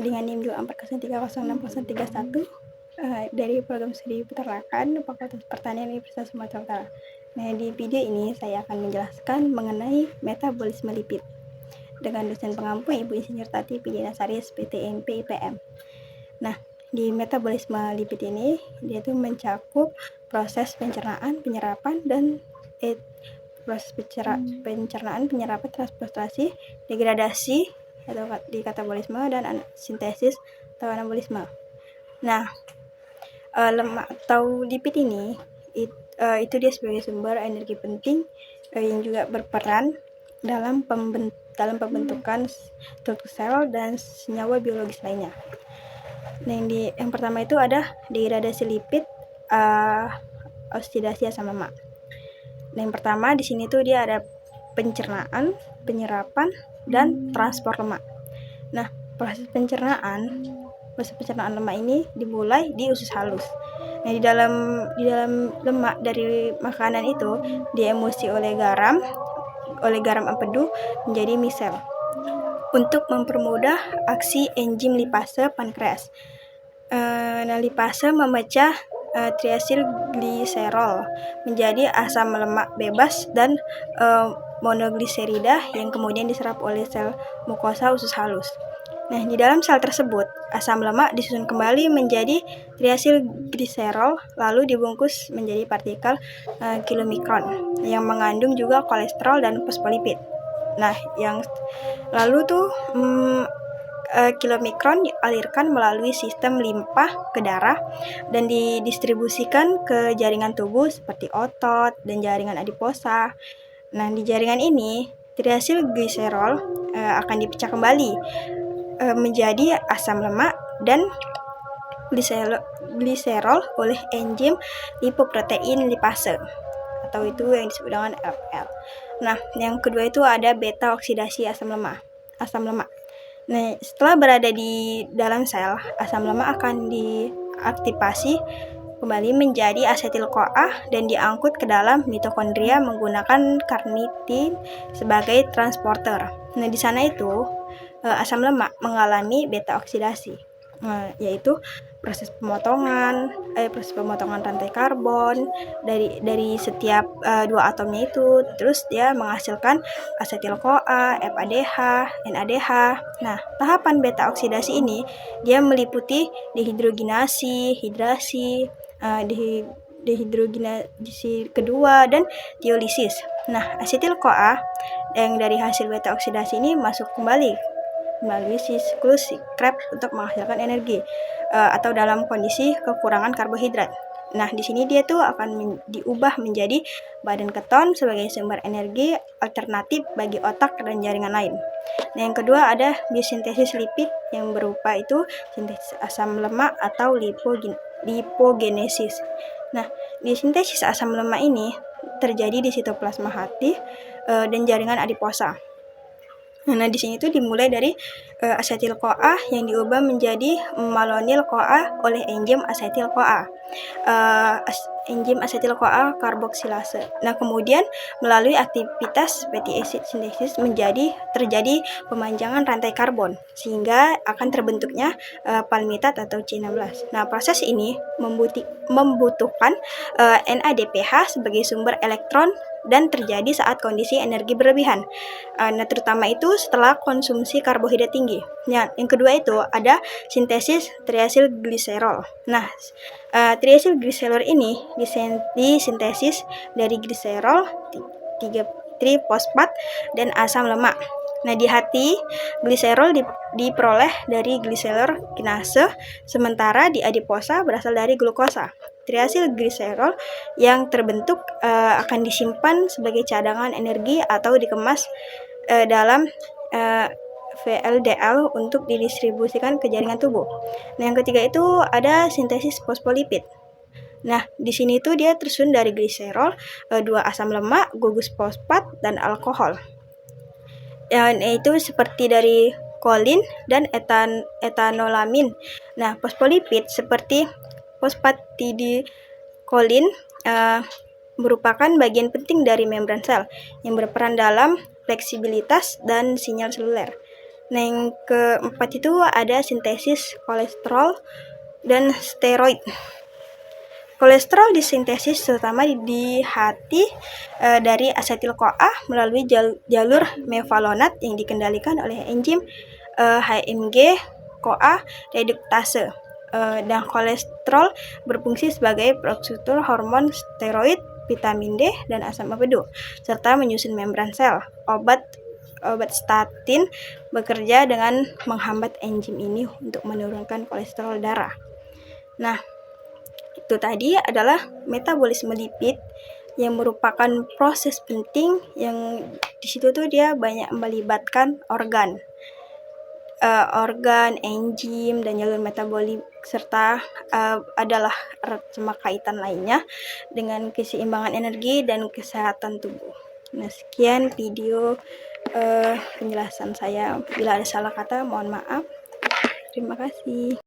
dengan NIM 24030631 dari program studi peternakan Fakultas Pertanian Universitas Sumatera Utara. Nah, di video ini saya akan menjelaskan mengenai metabolisme lipid dengan dosen pengampu Ibu Insinyur Tati Pidyanasari SPT MP IPM. Nah, di metabolisme lipid ini dia tuh mencakup proses pencernaan, penyerapan, dan proses pencernaan, penyerapan, transportasi, degradasi atau di katabolisme, dan sintesis atau anabolisme. Nah, lemak atau lipid ini itu dia sebagai sumber energi penting yang juga berperan dalam pembentukan struktur sel dan senyawa biologis lainnya. Nah, yang pertama itu ada degradasi lipid, oksidasi asam lemak. Nah, yang pertama di sini tuh dia ada pencernaan, penyerapan, dan transport lemak. Nah, proses pencernaan lemak ini dimulai di usus halus. Nah, di dalam lemak dari makanan itu diemulsi oleh garam empedu menjadi misel untuk mempermudah aksi enzim lipase pankreas. Nah, lipase memecah triasilgliserol menjadi asam lemak bebas dan monogliserida yang kemudian diserap oleh sel mukosa usus halus. Nah, di dalam sel tersebut, asam lemak disusun kembali menjadi triasilgliserol lalu dibungkus menjadi partikel kilomikron yang mengandung juga kolesterol dan fosfolipid. Nah, yang lalu tuh kilomikron dialirkan melalui sistem limpa ke darah dan didistribusikan ke jaringan tubuh seperti otot dan jaringan adiposa. Nah, di jaringan ini triasilgliserol akan dipecah kembali menjadi asam lemak dan gliserol oleh enzim lipoprotein lipase atau itu yang disebut dengan LPL. Nah, yang kedua itu ada beta oksidasi asam lemak. Nah, setelah berada di dalam sel, asam lemak akan diaktifasi kembali menjadi asetil-CoA dan diangkut ke dalam mitokondria menggunakan karnitin sebagai transporter. Nah, di sana itu asam lemak mengalami beta oksidasi, yaitu proses pemotongan rantai karbon dari setiap dua atomnya itu, terus dia menghasilkan asetil-CoA, FADH, NADH. Nah, tahapan beta oksidasi ini dia meliputi dehidrogenasi, hidrasi, dehidrogenasi kedua, dan tiolisis. Nah, asetil-CoA yang dari hasil beta oksidasi ini masuk kembali melalui siklus Krebs untuk menghasilkan energi atau dalam kondisi kekurangan karbohidrat. Nah, di sini dia tuh akan diubah menjadi badan keton sebagai sumber energi alternatif bagi otak dan jaringan lain. Nah, yang kedua ada biosintesis lipid yang berupa itu sintesis asam lemak atau lipogenesis. Nah, biosintesis asam lemak ini terjadi di sitoplasma hati dan jaringan adiposa. Nah, di sini tuh dimulai dari asetil-CoA yang diubah menjadi malonyl-CoA oleh enzim asetil-CoA. Enzim asetil-CoA karboksilase. Nah, kemudian melalui aktivitas fatty acid sintesis terjadi pemanjangan rantai karbon sehingga akan terbentuknya palmitat atau C16. Nah, proses ini membutuhkan NADPH sebagai sumber elektron dan terjadi saat kondisi energi berlebihan. Nah, terutama itu setelah konsumsi karbohidrat tinggi. Nah, yang kedua itu ada sintesis triasilgliserol. Nah, triasilgliserol ini disintesis dari gliserol, 3-trifosfat, dan asam lemak. Nah, di hati gliserol diperoleh dari gliserol kinase, sementara di adiposa berasal dari glukosa. Triasilgliserol yang terbentuk akan disimpan sebagai cadangan energi atau dikemas dalam VLDL untuk didistribusikan ke jaringan tubuh. Nah, yang ketiga itu ada sintesis fosfolipid. Nah, di sini tuh dia tersusun dari gliserol, 2 asam lemak, gugus fosfat, dan alkohol. Itu seperti dari kolin dan etanolamin. Nah, fosfolipid seperti fosfatidilkolin merupakan bagian penting dari membran sel yang berperan dalam fleksibilitas dan sinyal seluler. Nah, yang keempat itu ada sintesis kolesterol dan steroid. Kolesterol disintesis terutama di hati dari asetil-CoA melalui jalur mevalonat yang dikendalikan oleh enzim HMG CoA reduktase. Dan kolesterol berfungsi sebagai prostruktur hormon steroid, vitamin D, dan asam amino, serta menyusun membran sel. Obat statin bekerja dengan menghambat enzim ini untuk menurunkan kolesterol darah. Nah, itu tadi adalah metabolisme lipid yang merupakan proses penting yang di situ tuh dia banyak melibatkan organ, enzim, dan jalur metabolik serta adalah erat kaitan lainnya dengan keseimbangan energi dan kesehatan tubuh. Nah, sekian video penjelasan saya. Bila ada salah kata, mohon maaf. Terima kasih.